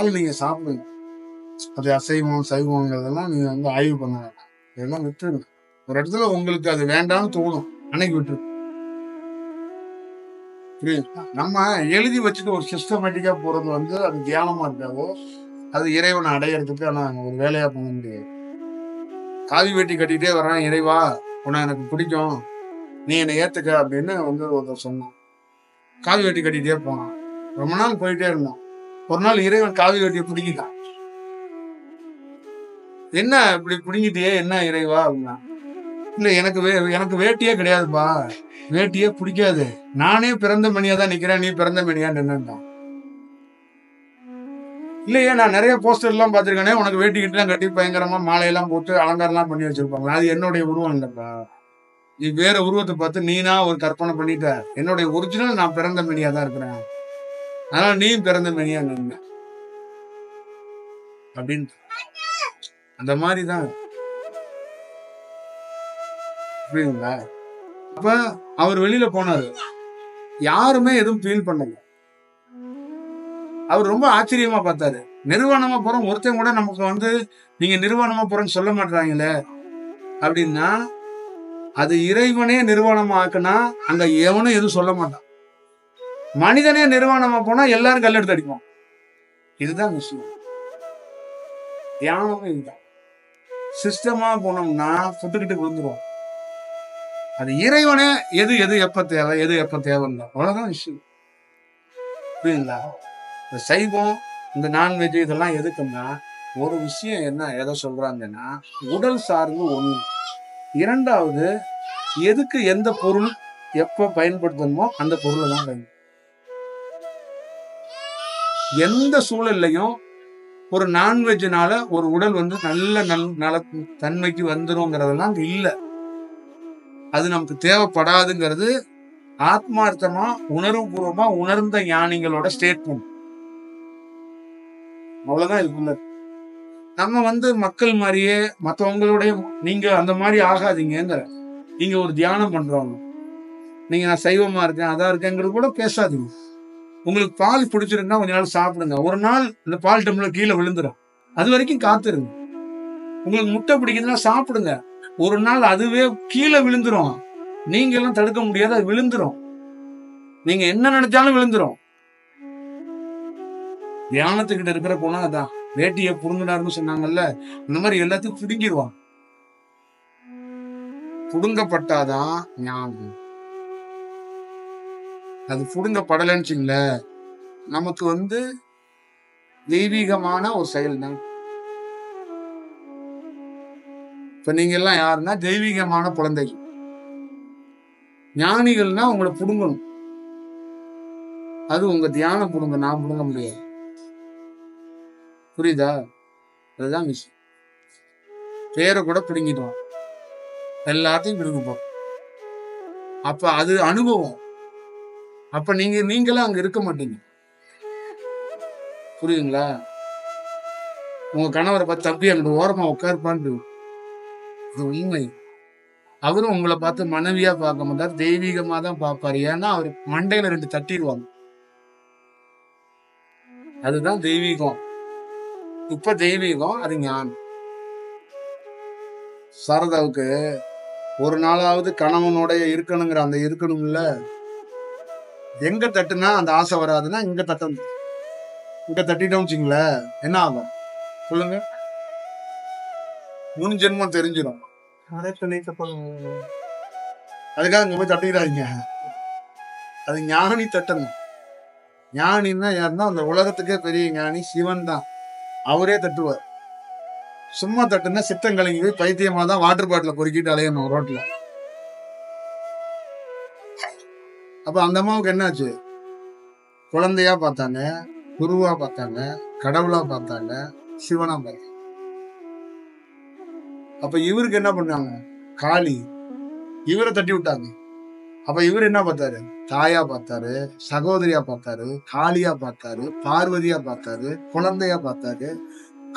பால் நீங்க சாப்பிடுங்க. அது அசைவம் சைவங்கிறதெல்லாம் நீங்க வந்து ஆய்வு பண்ண வேண்டாம். இதெல்லாம் விட்டுருங்க. ஒரு இடத்துல உங்களுக்கு அது வேண்டாம்னு தோணும், அன்னைக்கு விட்டுரு. புரியுது? நம்ம எழுதி வச்சுட்டு ஒரு சிஸ்டமேட்டிக்கா போறது வந்து அது தியானமா இருக்காதோ, அது இறைவனை அடையறதுக்கு ஆனா ஒரு வேலையா பண்ண முடியாது. காவி வெட்டி கட்டிட்டே வர்றான், இறைவா உன்னை எனக்கு பிடிக்கும், நீ என்னை ஏத்துக்க அப்படின்னு வந்து ஒருத்தர் சொன்னான். காவி வெட்டி கட்டிட்டே போனான். ரொம்ப நாள் போயிட்டே இருந்தான். ஒரு நாள் இறைவன் காவி வெட்டியை பிடிக்கிட்டான். என்ன இப்படி பிடிங்கிட்டியே, என்ன இறைவா அப்படின்னா, இல்ல எனக்கு வேட்டியே கிடையாதுப்பா, வேட்டியே பிடிக்காது, நானே பிறந்த மணியா தான் நிக்கிறேன், நீ பிறந்த மணியா நின்னுட்டான். இல்லையே நான் நிறைய போஸ்டர் எல்லாம் பார்த்திருக்கேனே, உனக்கு வேட்டி கிட்டலாம் கட்டி பயங்கரமா மாலையெல்லாம் போட்டு அலங்காரம்லாம் பண்ணி வச்சிருப்பாங்க, அது என்னுடைய உருவம் இல்லப்பா, நீ வேற உருவத்தை பார்த்து நீனா ஒரு கற்பனை பண்ணிட்ட, என்னுடைய ஒரிஜினல் நான் பிறந்த மணியா தான் இருக்கிறேன், அதனால நீ பிறந்த மணியா நின்ன அப்படின்னு. அந்த மாதிரிதான். புரியுதுங்களா? அப்ப அவர் வெளியில போனாரு, யாருமே எதுவும் ஃபீல் பண்ணல. அவர் ரொம்ப ஆச்சரியமா பார்த்தாரு. நிர்வாணமா போறோம், ஒருத்தன் கூட நமக்கு வந்து நீங்க நிர்வாணமா போறேன்னு சொல்ல மாட்டாங்களே அப்படின்னா, அது இறைவனே நிர்வாணமா ஆக்குனா அங்க எவனும் எதுவும் சொல்ல மாட்டான். மனிதனே நிர்வாணமா போனா எல்லாரும் கல்லெடுத்து அடிப்போம். இதுதான் விஷயம். தியானமே இதுதான். சிஸ்டமா போனோம்னா புட்டுக்கிட்டு விழுந்துருவோம். அது இறைவனே எது எது எப்ப தேவை, எது எப்ப தேவைன்னா அவ்வளவுதான் விஷயம். புரியுங்களா? இந்த சைவம், இந்த நான்வெஜ் இதெல்லாம் எதுக்குன்னா, ஒரு விஷயம் என்ன எதை சொல்றாங்கன்னா, உடல் சார்ந்து ஒண்ணு, இரண்டாவது எதுக்கு எந்த பொருள் எப்ப பயன்படுத்தணுமோ அந்த பொருளை தான் பயன்படுத்தணும். எந்த சூழல்லையும் ஒரு நான்வெஜ்னால ஒரு உடல் வந்து நல்ல நல தன்மைக்கு வந்துருங்கிறதெல்லாம் இல்ல. அது நமக்கு தேவைப்படாதுங்கிறது ஆத்மார்த்தமா உணர்வுபூர்வமா உணர்ந்த ஞானிகளோட ஸ்டேட்மெண்ட். அவ்வளவுதான் இருக்குல்ல. நம்ம வந்து மக்கள் மாதிரியே மற்றவங்களுடைய நீங்க அந்த மாதிரி ஆகாதீங்க. நீங்க ஒரு தியானம் பண்றவங்க, நீங்க நான் சைவமா இருக்கேன் அதான் இருக்கேங்கிறது கூட பேசாதீங்க. உங்களுக்கு பால் பிடிச்சிருந்தா கொஞ்ச நாள் சாப்பிடுங்க. ஒரு நாள் இந்த பால் டம்ளர் கீழே விழுந்துடும், அது வரைக்கும் காத்துருங்க. உங்களுக்கு முட்டை பிடிக்குதுன்னா சாப்பிடுங்க. ஒரு நாள் அதுவே கீழே விழுந்துரும், நீங்க எல்லாம் தடுக்க முடியாது, அது விழுந்துரும். நீங்க என்ன நினைச்சாலும் விழுந்துரும். தியானத்துக்கிட்ட இருக்கிற குணம் அதான். வேட்டியை புடுங்கினாருன்னு சொன்னாங்கல்ல, இந்த மாதிரி எல்லாத்தையும் புடுங்கிடுவான். புடுங்கப்பட்டாதான் ஞானம். அது புடுங்கப்படலைன்னு நமக்கு வந்து தெய்வீகமான ஒரு செயல் தான். இப்ப நீங்க எல்லாம் யாருன்னா தெய்வீகமான குழந்தைகள். ஞானிகள்னா உங்களை புடுங்கணும். அது உங்க தியானம் புடுங்க, நான் புடுங்க முடியாது. புரியுதா? அதுதான் விஷயம். பேரை கூட பிடுங்கிடுவான், எல்லாத்தையும் பிடுங்குப்போம். அப்ப அது அனுபவம். அப்ப நீங்களும் அங்க இருக்க மாட்டீங்க. புரியுதுங்களா? உங்க கணவரை பார்த்து தப்பி அங்கிட்டு ஓரமா உட்காருப்பான்னு, இது உண்மை. அவரும் உங்களை பார்த்து மனைவியா பார்க்க மாட்டார், தெய்வீகமா தான் பார்ப்பாரு. ஏன்னா அவர் மண்டையில 2 தட்டிடுவாங்க. அதுதான் தெய்வீகம். இப்ப தெய்வீகம், அது ஞானம். சாரதாவுக்கு ஒரு நாளாவது கணவனோட இருக்கணுங்கிற அந்த இருக்கணும்ல, எங்க தட்டுனா அந்த ஆசை வராதுன்னா இங்க தட்டணும். இங்க தட்டிட்டோம் வச்சுங்களேன், என்ன ஆகும் சொல்லுங்க? முன் ஜென்மம் தெரிஞ்சிடும். அதுக்காக இங்க போய் தட்டிக்கிறாங்க. அது ஞானி தட்டணும். ஞானின்னா யாருன்னா அந்த உலகத்துக்கே பெரிய ஞானி சிவன் தான், அவரே தட்டுவார். சும்மா தட்டுனா சித்தம் கலங்கி போய் பைத்தியமா தான் வாட்டர் பாட்டில பொறுக்கிட்டு அலையணும் ரோட்ல. அப்ப அந்த அம்மாவுக்கு என்னாச்சு? குழந்தையா பார்த்தாங்க, குருவா பார்த்தாங்க, கடவுளா பார்த்தாங்க, சிவனா பார்த்தாங்க. அப்ப இவருக்கு என்ன பண்ணாங்க? காளி இவரை தட்டி விட்டாங்க. அப்ப இவர் என்ன பார்த்தாரு? தாயா பார்த்தாரு, சகோதரியா பார்த்தாரு, காளியா பார்த்தாரு, பார்வதியா பார்த்தாரு, குழந்தையா பார்த்தாரு,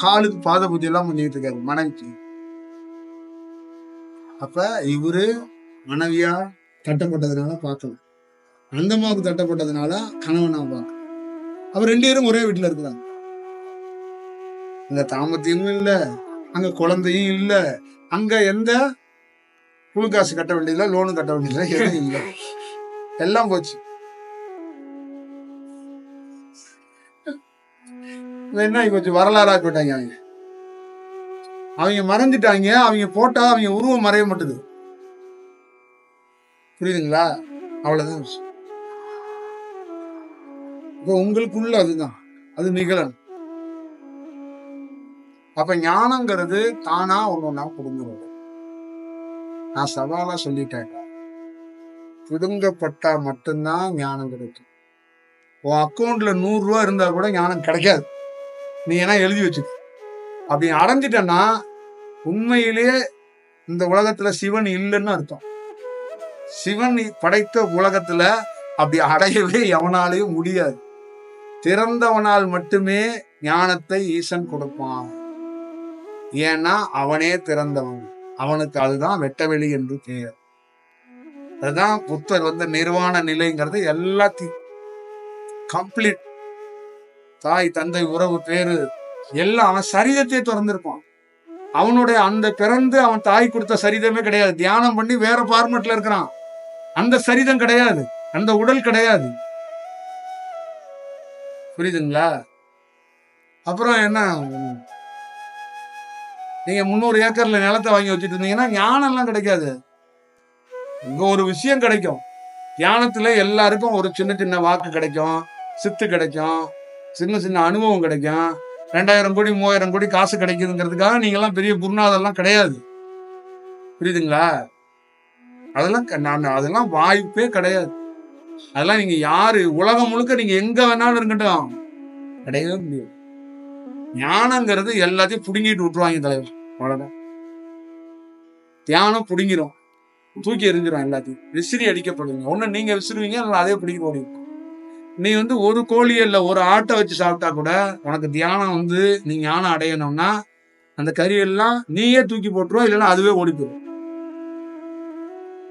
காலுக்கு பாத பூஜை எல்லாம் பண்ணிட்டு இருக்காரு மனைவிக்கு. அப்ப இவரு மனைவியா தட்டப்பட்டதுனால பார்க்கல, அந்த அம்மாவுக்கு தட்டப்பட்டதுனால கணவனா பார்க்க. அவர் 2 பேரும் ஒரே வீட்டுல இருக்கிறாங்க. இந்த தாம்பத்தியமும் இல்ல, அங்க குழந்தையும் இல்ல, அங்க எந்த குழு காசு கட்ட வேண்டியதில்லை, லோனு கட்ட வேண்டியதில்லை, எதுவும் இல்லை, எல்லாம் போச்சு. என்ன கொஞ்சம் வரலாறா போயிட்டாங்க. அவங்க மறைஞ்சிட்டாங்க. அவங்க போட்டா அவங்க உருவம் மறைய மாட்டுது. புரியுதுங்களா? அவ்வளவுதான் விஷயம். இப்போ உங்களுக்குள்ள அதுதான், அது நிகழணும். அப்ப ஞானங்கிறது தானா ஒண்ணு புடுங்குறது. நான் சவாலா சொல்லிட்டேன், புடுங்கப்பட்டா மட்டும்தான் ஞானம் கிடைக்கும். உன் அக்கௌண்ட்ல 100 ரூபா இருந்தா கூட ஞானம் கிடைக்காது. நீ ஏன்னா எழுதி வச்சுக்க. அப்படி அடைஞ்சிட்டன்னா உண்மையிலேயே இந்த உலகத்துல சிவன் இல்லைன்னு அர்த்தம். சிவன் படைத்த உலகத்துல அப்படி அடையவே எவனாலையும் முடியாது. திறந்தவனால் மட்டுமே ஞானத்தை ஈசன் கொடுப்பான். ஏன்னா அவனே திறந்தவன், அவனுக்கு அதுதான் வெட்டவெளி என்று பெயர். அதுதான் புத்தர் நிர்வாண நிலைங்கிறது எல்லாத்தையும் கம்ப்ளீட். தாய் தந்தை உறவு பேரு எல்லாம் அவன் சரீரத்தை திறந்திருப்பான். அவனுடைய அந்த பிறந்து அவன் தாய் கொடுத்த சரீரமே கிடையாது. தியானம் பண்ணி வேற பார்மெட்ல இருக்கிறான். அந்த சரீரம் கிடையாது, அந்த உடல் கிடையாது. புரியுதுங்களா? அப்புறம் என்ன, நீங்க 300 ஏக்கர்ல நிலத்தை வாங்கி வச்சுட்டு இருந்தீங்கன்னா ஞானம் எல்லாம் கிடைக்காது. இங்க ஒரு விஷயம் கிடைக்கும். தியானத்துல எல்லாருக்கும் ஒரு சின்ன சின்ன வாக்கு கிடைக்கும், சித்து கிடைக்கும், சின்ன சின்ன அனுபவம் கிடைக்கும். 2000 கோடி 3000 கோடி காசு கிடைக்குதுங்கிறதுக்காக நீங்க எல்லாம் பெரிய குருநாதெல்லாம் கிடையாது. புரியுதுங்களா? அதெல்லாம் வாய்ப்பே கிடையாது. அதெல்லாம் நீங்க யாரு உலகம் முழுக்க நீங்க எங்க வேணாலும் இருக்கட்டும், கிடையவே முடியாது. ஞானங்கிறது எல்லாத்தையும் புடுங்கிட்டு விட்டுருவாங்க தலைவர். அவ்வளவுதான். தியானம் புடுங்கிடும், தூக்கி எறிஞ்சிடும் எல்லாத்தையும். விசிறி அடிக்கப்படுவீங்க. ஒண்ணு நீங்க விசிறுவீங்க, அதே பிடிக்க போடுவீங்க. நீ ஒரு கோழி இல்ல ஒரு ஆட்டை வச்சு சாப்பிட்டா கூட உனக்கு தியானம் நீ ஞானம் அடையணும்னா அந்த கறியெல்லாம் நீயே தூக்கி போட்டுருவோம், இல்லைன்னா அதுவே ஓடி போயிடும்.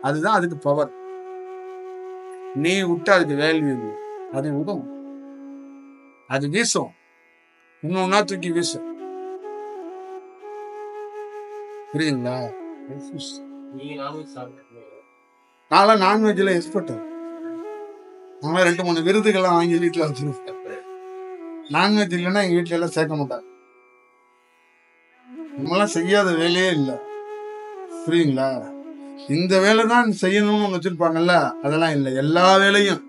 அதுதான் அதுக்கு பவர். நீ விட்டு அதுக்கு வேல்யூ, அது விடும், அது வீசும், இன்னொன்னா தூக்கி வீசும். புரியுதுங்களா? நான் நான்வெஜ்ல எக்ஸ்பர்ட். நம்ம 2-3 விருதுகள்லாம் வாங்கி வீட்டுல வச்சிருக்கேன். நான்வெஜ் இல்லைன்னா எங்க வீட்டுல எல்லாம் சேர்க்க மாட்டாங்க. நம்மளாம் செய்யாத வேலையே இல்லை. புரியுங்களா? இந்த வேலை தான் செய்யணும்னு வச்சிருப்பாங்கல்ல, அதெல்லாம் இல்லை. எல்லா வேலையும்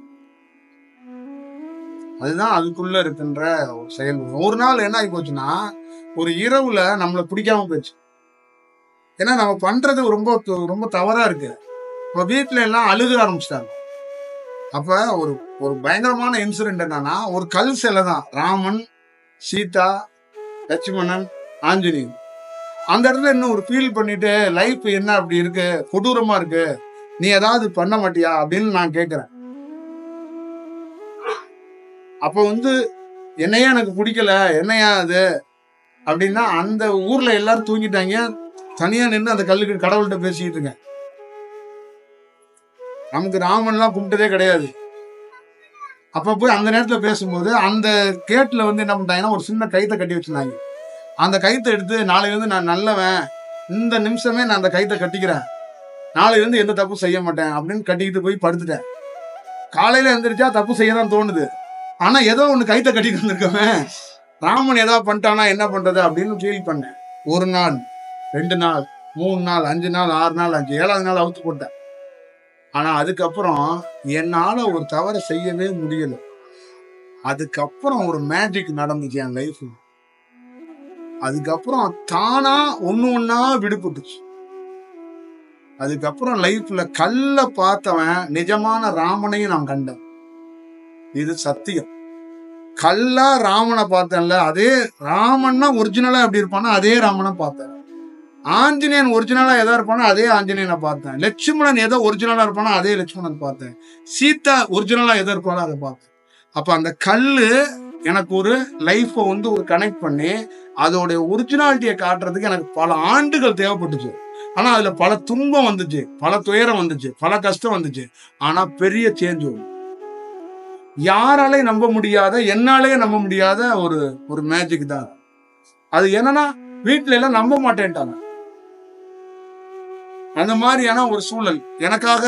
அதுதான் அதுக்குள்ள இருக்கின்ற ஒரு செயல். ஒரு நாள் என்ன ஆகி போச்சுன்னா, ஒரு இரவுல நம்மளை பிடிக்காம போயிடுச்சு. ஏன்னா நம்ம பண்றது ரொம்ப ரொம்ப தவறா இருக்கு. இப்ப வீட்டுல எல்லாம் அழுக ஆரம்பிச்சிட்டாங்க. அப்ப ஒரு பயங்கரமான இன்சிடென்ட் என்னன்னா, ஒரு கல் சிலை தான், ராமன், சீதா, லட்சுமணன், ஆஞ்சநேயன். அந்த இடத்துல இன்னும் ஒரு ஃபீல் பண்ணிட்டு லைஃப் என்ன அப்படி இருக்கு, கொடூரமா இருக்கு, நீ ஏதாவது பண்ண மாட்டியா அப்படின்னு நான் கேட்கிறேன். அப்ப என்னையா எனக்கு பிடிக்கல, என்னையா அது அப்படின்னா, அந்த ஊர்ல எல்லாரும் தூங்கிட்டாங்க. தனியா நின்று அந்த கல்லுக்கு கடவுள்கிட்ட பேசிக்கிட்டு இருக்கேன். நமக்கு ராமன்லாம் கும்பிட்டதே கிடையாது. அப்ப போய் அந்த நேரத்துல பேசும்போது அந்த கேட்ல என்ன பண்ணிட்டாங்கன்னா, ஒரு சின்ன கைத்தை கட்டி வச்சிருந்தாங்க. அந்த கைத்தை எடுத்து, நாளையிலிருந்து நான் நல்லவன், இந்த நிமிஷமே நான் அந்த கைத்தை கட்டிக்கிறேன், நாளையிலிருந்து எந்த தப்பு செய்ய மாட்டேன் அப்படின்னு கட்டிக்கிட்டு போய் படுத்துட்டேன். காலையில எழுந்திரிச்சா தப்பு செய்யதான் தோணுது. ஆனா ஏதோ ஒண்ணு கைத்தை கட்டிட்டு வந்திருக்கவன் ராமன் ஏதாவது பண்ணிட்டானா என்ன பண்றது அப்படின்னு ஃபீல் பண்ணேன். 1 நாள், 2 நாள், 3 நாள், 5 நாள், 6 நாள், 7வது நாள் அவுத்து போட்டேன். ஆனா அதுக்கப்புறம் என்னால ஒரு தவறை செய்யவே முடியல. அதுக்கப்புறம் ஒரு மேஜிக் நடந்துச்சு என் லைஃப்ல. அதுக்கப்புறம் தானா ஒண்ணா விடுபட்டுச்சு. அதுக்கப்புறம் லைஃப்ல கல்ல பார்த்தவன் நிஜமான ராமனையும் நான் கண்டேன். இது சத்தியம். கல்லா ராமனை பார்த்தேன்ல, அதே ராமன்னா ஒரிஜினலா எப்படி இருப்பானா அதே ராமனை பார்த்தேன். ஆஞ்சநேயன் ஒரிஜினலா எதா இருப்பானா அதே ஆஞ்சநேயனை பார்த்தேன். லட்சுமணன் எதோ ஒரிஜினலா இருப்பானா அதே லட்சுமணன் பார்த்தேன். சீதா ஒரிஜினலா எதோ இருப்பானோ அதை பார்த்தேன். அப்ப அந்த கல்லு எனக்கு ஒரு லைஃபை ஒரு கனெக்ட் பண்ணி அதோடைய ஒரிஜினாலிட்டியை காட்டுறதுக்கு எனக்கு பல ஆண்டுகள் தேவைப்பட்டுச்சு. ஆனா அதுல பல துன்பம் வந்துச்சு, பல துயரம் வந்துச்சு, பல கஷ்டம் வந்துச்சு. ஆனா பெரிய சேஞ்ச் வரும். யாராலே நம்ப முடியாத, என்னாலே நம்ப முடியாத ஒரு மேஜிக் தான். அது என்னன்னா வீட்டுல எல்லாம் நம்ப மாட்டேன்ட்டாங்க. அந்த மாதிரியான ஒரு சூழல். எனக்காக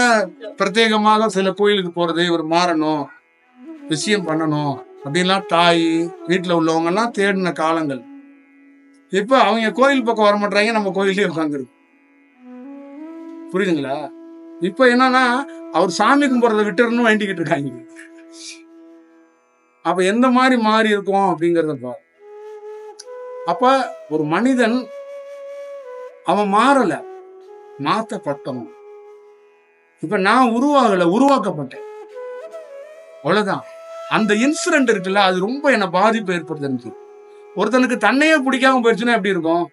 பிரத்யேகமாக சில கோயிலுக்கு போறது, இவர் மாறணும், விஷயம் பண்ணணும் அப்படின்லாம் தாய் வீட்டுல உள்ளவங்க எல்லாம் தேடின காலங்கள். இப்ப அவங்க கோயில் பக்கம் வர மாட்டாங்க, நம்ம கோயிலே உட்காந்துருக்கு. புரியுதுங்களா? இப்ப என்னன்னா அவர் சாமி கும்பிடுறத விட்டுறன்னு வேண்டிக்கிட்டு இருக்காங்க. அப்ப எந்த மாதிரி மாறி இருக்கும் அப்படிங்கறத பாரு. அப்ப ஒரு மனிதன் அவன் மாறல, மாற்றப்பட்டவன். இப்ப நான் உருவாகல, உருவாக்கப்பட்டேன், அவ்வளவுதான். அந்த இன்சிடென்ட் இருக்குல்ல, அது ரொம்ப என்ன பாதிப்பு ஏற்படுத்துச்சு. ஒருத்தனுக்கு தன்னையே பிடிக்காம போயிடுச்சுன்னா எப்படி இருக்கும்?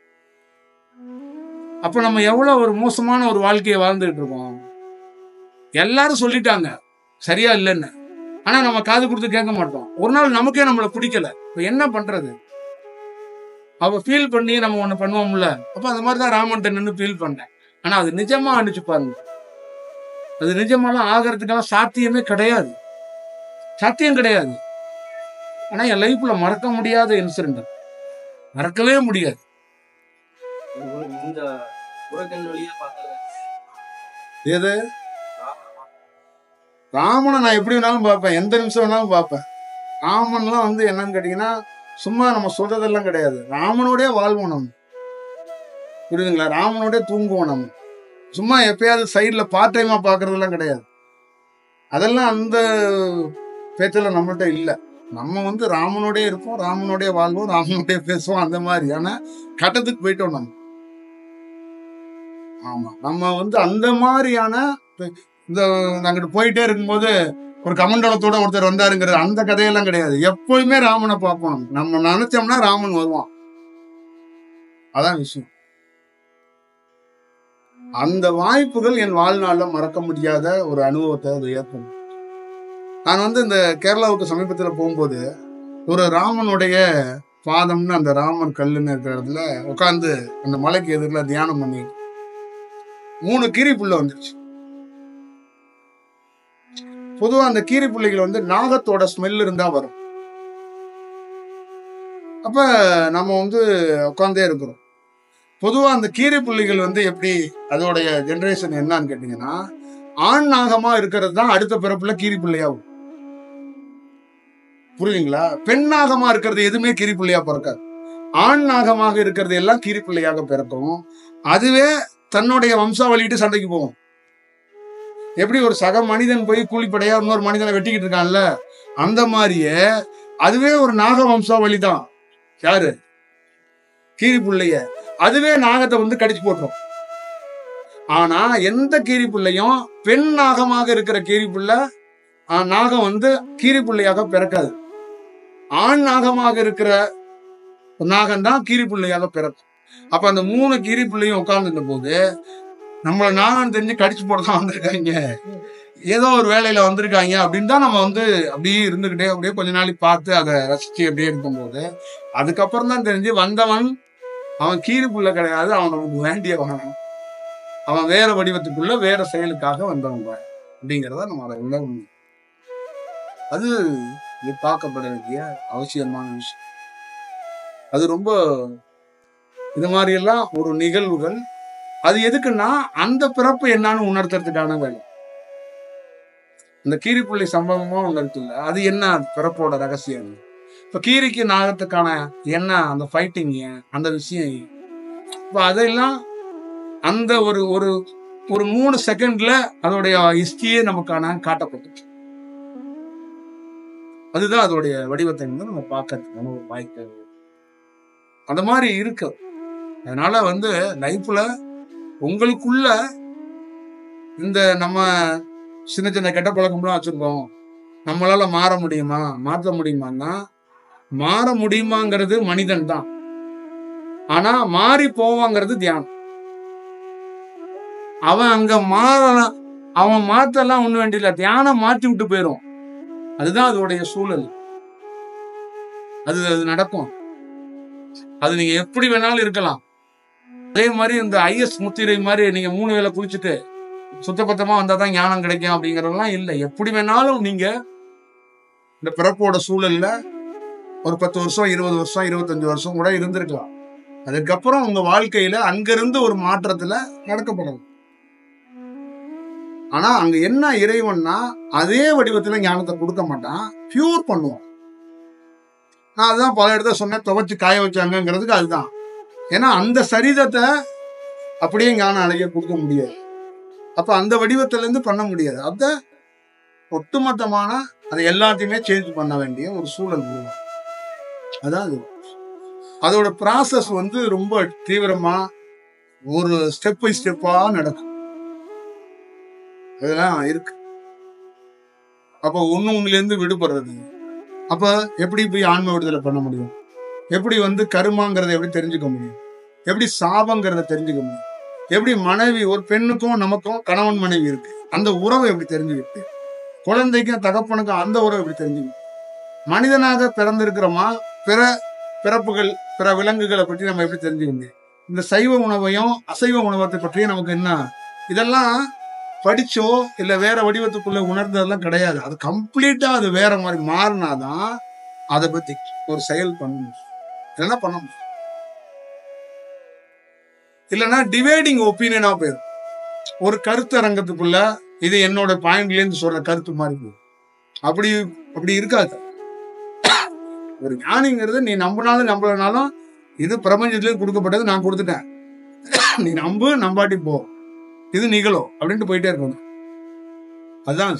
அப்ப நம்ம எவ்வளவு ஒரு மோசமான ஒரு வாழ்க்கையை வாழ்ந்துட்டு இருக்கோம். எல்லாரும் சொல்லிட்டாங்க சரியா இல்லைன்னு, ஆனா நம்ம காது கொடுத்து கேட்க மாட்டோம். ஒரு நாள் நமக்கே நம்மள பிடிக்கல, இப்ப என்ன பண்றது? அவ ஃபீல் பண்ணி நம்ம ஒண்ணு பண்ணுவோம்ல. அப்ப அந்த மாதிரிதான் ராமன்ட்ட நின்று ஃபீல் பண்ணேன். ஆனா அது நிஜமா அனுப்பிச்சு பாருங்க, அது நிஜமாலாம் ஆகிறதுக்கான சாத்தியமே கிடையாது, சாத்தியம் கிடையாது. ஆனா என் லைஃப்ல மறக்க முடியாத இன்சிடென்ட், மறக்கவே முடியாது. எது ராமனை நான் எப்படி வேணாலும் பார்ப்பேன், எந்த நிமிஷம் வேணாலும் பார்ப்பேன். ராமன்லாம் வந்து என்னன்னு கேட்டீங்கன்னா சும்மா நம்ம சொல்றதெல்லாம் கிடையாது. ராமனோடய வாழ்வோம் நம்ம, புரியுதுங்களா? ராமனோடய தூங்குவோம் நம்ம. சும்மா எப்பயாவது சைட்ல பார்ட் டைமா பாக்குறதெல்லாம் கிடையாது. அதெல்லாம் அந்த பேச்செல்லாம் நம்மள்ட்ட இல்லை. நம்ம வந்து ராமனோடய இருப்போம், ராமனோடய வாழ்வோம், ராமனோடய பேசுவோம். அந்த மாதிரியான கட்டத்துக்கு போயிட்டோம் நம்ம. ஆமா, நம்ம வந்து அந்த மாதிரியான இந்த நாங்கிட்டு போயிட்டே இருக்கும்போது ஒரு கமண்டலத்தோட ஒருத்தர் வந்தாருங்கிற அந்த கதையெல்லாம் கிடையாது. எப்பயுமே ராமனை பார்ப்போம். நம்ம நினைச்சோம்னா ராமன் வருவான், அதான் விஷயம். அந்த வாய்ப்புகள் என் வாழ்நாள்ல மறக்க முடியாத ஒரு அனுபவத்தை அது ஏற்படும். நான் வந்து இந்த கேரளாவுக்கு சமீபத்துல போகும்போது ஒரு ராமனுடைய பாதம்னு அந்த ராமன் கல்லுன்னு இருக்கிற இடத்துல உட்காந்து அந்த மலைக்கு எதிரில் தியானம் பண்ணி 3 கீரி புள்ள வந்துருச்சு. பொதுவா அந்த கீரி புள்ளைகள் வந்து நாகத்தோட ஸ்மெல் இருந்தா வரும். அப்ப நம்ம வந்து உட்காந்தே இருக்கிறோம். பொதுவா அந்த கீரி புள்ளிகள் வந்து எப்படி அதோடைய ஜெனரேஷன் என்னன்னு கேட்டீங்கன்னா, ஆண் நாகமா இருக்கிறது தான் அடுத்த பிறப்புல கீரி பிள்ளையாகும். புரியுதுங்களா? பெண் நாகமா இருக்கிறது எதுவுமே கீரி பிள்ளையா பிறக்காது. ஆண் நாகமாக இருக்கிறது எல்லாம் கீரி பிள்ளையாக பிறக்கும். அதுவே தன்னுடைய வம்சாவளிட்டு சண்டைக்கு போகும். எப்படி ஒரு சக மனிதன் போய் கூலிப்படையா இன்னொரு மனிதனை வெட்டிக்கிட்டு இருக்கான்ல, அந்த மாதிரியே அதுவே ஒரு நாக வம்சாவளி தான். யாரு? கீரி பிள்ளைய. அதுவே நாகத்தை வந்து கடிச்சு போட்டுரும். ஆனா எந்த கீரி பிள்ளையும் பெண் நாகமாக இருக்கிற கீரி பிள்ளை நாகம் வந்து கீரி பிள்ளையாக பிறக்காது. ஆண் நாகமாக இருக்கிற நாகம் தான் கீரி பிள்ளையாக பிறக்கும். அப்ப அந்த 3 கீரி பிள்ளையும் உட்கார்ந்துட்ட போது நம்மள நாகம் தெரிஞ்சு கடிச்சு போடதான் வந்திருக்காங்க, ஏதோ ஒரு வேலையில வந்திருக்காங்க அப்படின்னு தான் நம்ம வந்து அப்படியே இருந்துகிட்டே அப்படியே கொஞ்ச நாளைக்கு பார்த்து அதை ரசிச்சு அப்படியே இருக்கும்போது அதுக்கப்புறம் தான் தெரிஞ்சு வந்தவன் அவன் கீரி புள்ள கிடையாது, அவன் நமக்கு வேண்டியவன், அவன் வேற வடிவத்துக்குள்ள வேற செயலுக்காக வந்தவங்க அப்படிங்கிறத நம்ம அதை உள்ள அது பார்க்கப்பட வேண்டிய அவசியமான விஷயம். அது ரொம்ப இது மாதிரி எல்லாம் ஒரு நிகழ்வுகள். அது எதுக்குன்னா அந்த பிறப்பு என்னன்னு உணர்த்துறதுக்கான வேலை. இந்த கீரிப்புள்ளி சம்பவமா ஒண்ணு இருக்குல்ல, அது என்ன பிறப்போட ரகசியம்? இப்ப கீரிக்கு நாகத்துக்கான என்ன அந்த ஃபைட்டிங், அந்த விஷயம், இப்ப அதெல்லாம் அந்த ஒரு ஒரு ஒரு 3 செகண்ட்ல அதோடைய ஹிஸ்டரியே நமக்கான காட்டப்பட்டுச்சு. அதுதான் அதோடைய வடிவத்தை நம்ம பார்க்கறதுக்கான ஒரு வாய்ப்பு அந்த மாதிரி இருக்கு. அதனால வந்து லைஃப்ல உங்களுக்குள்ள இந்த நம்ம சின்ன சின்ன கெட்ட பழக்கம்லாம் வச்சிருக்கோம், நம்மளால மாற முடியுமா மாற்ற முடியுமான்னா மாற முடியுமாங்கிறது மனிதன் தான். ஆனா மாறி போவாங்கிறது தியானம். அவன் அங்க மாறலாம், அவன் மாற்றலாம் ஒண்ணு வேண்டியதில்லை, தியானம் மாற்றி விட்டு போயிடும். அதுதான் அதோடைய சூழல். அது நடக்கும். அது நீங்க எப்படி வேணாலும் இருக்கலாம். அதே மாதிரி இந்த ஐஎஸ் முத்திரை மாதிரி நீங்க 3 வேளை குளிச்சுட்டு சுத்தபத்தமா வந்தாதான் ஞானம் கிடைக்கும் அப்படிங்கறதெல்லாம் இல்லை. எப்படி வேணாலும் நீங்க இந்த பிறப்போட சூழல்ல ஒரு 10 வருஷம் 20 வருஷம் 25 வருஷம் கூட இருந்திருக்கலாம். அதுக்கப்புறம் உங்க வாழ்க்கையில அங்கிருந்து ஒரு மாற்றத்துல நடக்கப்படும். ஆனா அங்க என்ன இறைவன்னா அதே வடிவத்துல ஞானத்தை கொடுக்க மாட்டான், பியூர் பண்ணுவான். நான் அதுதான் பல இடத்துல சொன்னேன், துவைச்சு காய வச்சாங்கிறதுக்கு அதுதான். ஏன்னா அந்த சரீரத்தை அப்படியே ஞானம் அழகிய கொடுக்க முடியாது. அப்ப அந்த வடிவத்துல இருந்து பண்ண முடியாது. அத ஒட்டுமொத்தமான அதை எல்லாத்தையுமே சேஞ்ச் பண்ண வேண்டிய ஒரு சூழல் உருவாகும். அதான் அது. அதோட ப்ராசஸ் வந்து ரொம்ப தீவிரமா ஒரு ஸ்டெப் பை ஸ்டெப்பா நடக்கும். அதெல்லாம் இருக்கு. அப்ப ஒண்ணுல இருந்து விடுபடுறது. அப்ப எப்படி போய் ஆன்ம விடுதலை பண்ண முடியும்? எப்படி வந்து கருமாங்கிறத எப்படி தெரிஞ்சுக்க முடியும்? எப்படி சாபங்கிறத தெரிஞ்சுக்க முடியும்? எப்படி மனைவி, ஒரு பெண்ணுக்கும் நமக்கும் கணவன் மனைவி இருக்கு, அந்த உறவை எப்படி தெரிஞ்சுக்கிட்டு, குழந்தைக்கும் தகப்பனுக்கும் அந்த உறவை எப்படி தெரிஞ்சுக்கிட்டு, மனிதனாக பிறந்திருக்கிறோமா, பிற பிறப்புகள் பிற விலங்குகளை பற்றி நம்ம எப்படி தெரிஞ்சுக்க முடியும்? இந்த சைவ உணவையும் அசைவ உணவத்தை பற்றியும் நமக்கு என்ன, இதெல்லாம் படிச்சோ இல்ல வேற வடிவத்துக்குள்ள உணர்ந்ததெல்லாம் கிடையாது. அது கம்ப்ளீட்டா அது வேற மாதிரி மாறினாதான் அதை பத்தி ஒரு செயல் பண்ணணும். இல்லைன்னா பண்ண முடியும். இல்லைன்னா டிவைடிங் ஒப்பீனியனா போயிடும். ஒரு கருத்தரங்கத்துக்குள்ள இது என்னோட பாயிண்ட்ல இருந்து சொல்ற கருத்து மாதிரி போகும். அப்படி அப்படி இருக்காது. ஒரு ஞானிங்கிறது நீ நம்பினாலும் நம்பலனாலும் இது பிரபஞ்சத்திலேயே கொடுக்கப்பட்டது, நான் கொடுத்துட்டேன், நீ நம்பு நம்பாட்டி போ, இது நிகழும் அப்படின்ட்டு போயிட்டே இருக்கணும். அதுதான்